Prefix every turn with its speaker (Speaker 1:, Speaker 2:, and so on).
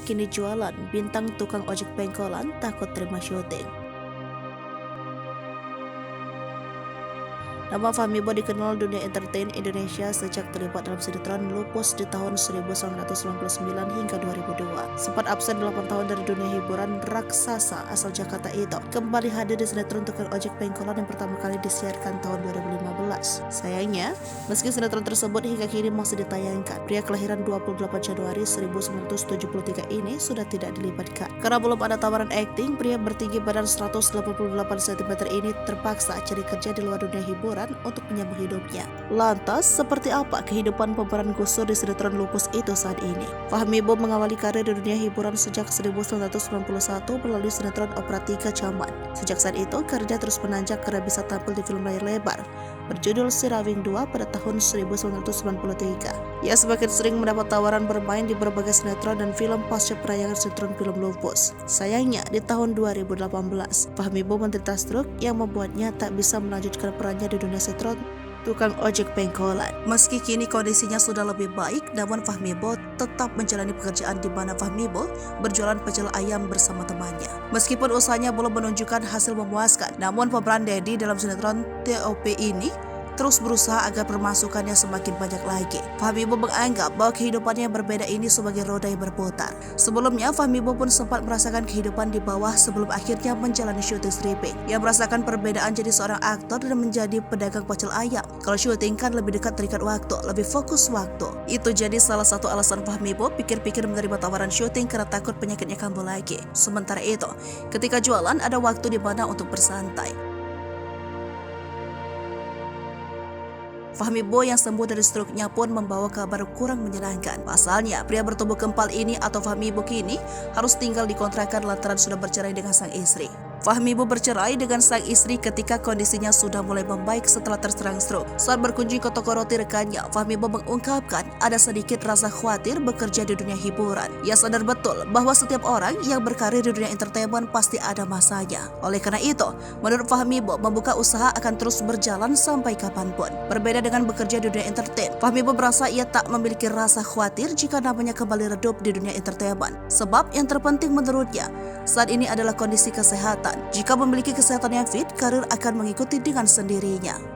Speaker 1: Kini jualan, bintang tukang ojek pengkolan takut terima syuting. Nama Fahmi Bo dikenal dunia entertain Indonesia sejak terlibat dalam sinetron Lupus di tahun 1999 hingga 2002. Sempat absen 8 tahun dari dunia hiburan raksasa asal Jakarta itu. Kembali hadir di sinetron tukang ojek pengkolan yang pertama kali disiarkan tahun 2015. Sayangnya, meski sinetron tersebut hingga kini masih ditayangkan, pria kelahiran 28 Januari 1973 ini sudah tidak dilibatkan. Karena belum ada tawaran akting, pria bertinggi badan 188 cm ini terpaksa cari kerja di luar dunia hiburan untuk menyambung hidupnya. Lantas, seperti apa kehidupan pemeran Gusur di sinetron Lupus itu saat ini? Fahmi Bo mengawali karir di dunia hiburan sejak 1991 melalui sinetron Opera 3 Caman. Sejak saat itu, karirnya terus menanjak karena bisa tampil di film layar lebar berjudul Si Rawing 2 pada tahun 1993. Ia semakin sering mendapat tawaran bermain di berbagai sinetron dan film pasca penayangan sinetron film Lupus. Sayangnya, di tahun 2018, Fahmi Bo menderita stroke yang membuatnya tak bisa melanjutkan perannya di dunia sinetron tukang ojek pengkolan. Meski kini kondisinya sudah lebih baik, namun Fahmi Bo tetap menjalani pekerjaan di mana Fahmi Bo berjualan pecel ayam bersama temannya. Meskipun usahanya belum menunjukkan hasil memuaskan, namun pemeran Dedi dalam sinetron TOP ini terus berusaha agar pemasukannya semakin banyak lagi. Fahmi Bo menganggap bahwa kehidupannya yang berbeda ini sebagai roda yang berputar. Sebelumnya, Fahmi Bo pun sempat merasakan kehidupan di bawah sebelum akhirnya menjalani syuting stripping. Ia merasakan perbedaan jadi seorang aktor dan menjadi pedagang pecel ayam. Kalau syuting kan lebih dekat terikat waktu, lebih fokus waktu. Itu jadi salah satu alasan Fahmi Bo pikir-pikir menerima tawaran syuting karena takut penyakitnya kambuh lagi. Sementara itu, ketika jualan ada waktu di mana untuk bersantai. Fahmi Bo yang sembuh dari stroke-nya pun membawa kabar kurang menyenangkan. Pasalnya, pria bertubuh kempal ini atau Fahmi Bo kini harus tinggal di kontrakan lantaran sudah bercerai dengan sang istri. Fahmi Bo bercerai dengan sang istri ketika kondisinya sudah mulai membaik setelah terserang stroke. Saat berkunjung ke toko roti rekannya, Fahmi Bo mengungkapkan ada sedikit rasa khawatir bekerja di dunia hiburan. Ia sadar betul bahwa setiap orang yang berkarir di dunia entertainment pasti ada masanya. Oleh karena itu, menurut Fahmi Bo, membuka usaha akan terus berjalan sampai kapanpun. Berbeda dengan bekerja di dunia entertain, Fahmi Bo merasa ia tak memiliki rasa khawatir jika namanya kembali redup di dunia entertainment. Sebab yang terpenting menurutnya, saat ini adalah kondisi kesehatan. Jika memiliki kesehatan yang fit, karir akan mengikuti dengan sendirinya.